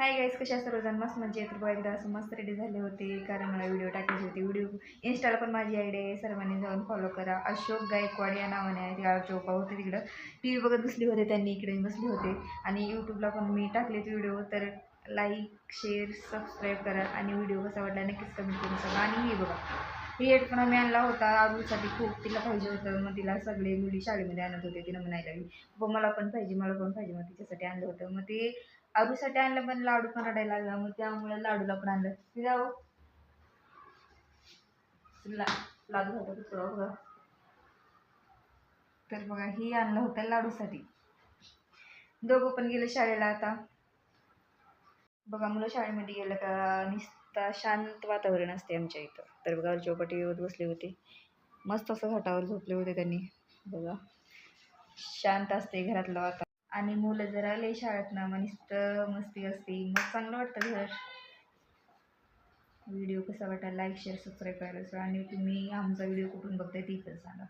Hi guys, कशा सर्वजण मस्त म्हणजे तर एकदा असं मस्त रेडी झाले होते कारण मला व्हिडिओ टाकायचे होते. व्हिडिओ इंस्टाला पण माझी आयडी आहे, सर्वांनी जाऊन फॉलो करा. अशोक गायकवाड या नावाने आहे. ते चोपा होते तिकडं टी व्ही बघत बसले होते, त्यांनी इकडे बसले होते. आणि यूट्यूबला पण मी टाकलेत व्हिडिओ, तर लाईक शेअर सबस्क्राईब करा आणि व्हिडिओ कसा वाटला नक्कीच कमेंट करून सांगा. आणि हे बघा, ही हेडफोन मी आणला होता आरूसाठी, खूप तिला पाहिजे होतं. मग तिला सगळे मुली शाळेमध्ये आणत होते, तिनं म्हणायला लागली मला पण पाहिजे, मला पण पाहिजे. मग तिच्यासाठी आणलं होतं. मग ते आरूसाठी आणलं, पण लाडू पण रडायला लागला, मग त्यामुळे लाडूला पण आणलं. जाऊ लाडू होता बघा. तर बघा, ही आणलं होतं लाडूसाठी. दोघं पण गेले शाळेला आता. बघा, मुलं शाळेमध्ये गेलं का निस्ता शांत वातावरण असते आमच्या इथं. तर बघा, चौपाटीवर बसले होते, मस्त असं घाटावर झोपले होते त्यांनी. बघा, शांत असते घरातलं वातावरण. आणि मुलं जर आले शाळेत ना, मग नुसतं मस्ती असते, मग चांगलं वाटतं घर. व्हिडिओ कसा वाटला लाईक शेअर सबस्क्राईब करायला. आणि तुम्ही आमचा व्हिडिओ कुठून बघताय ती पण सांगा.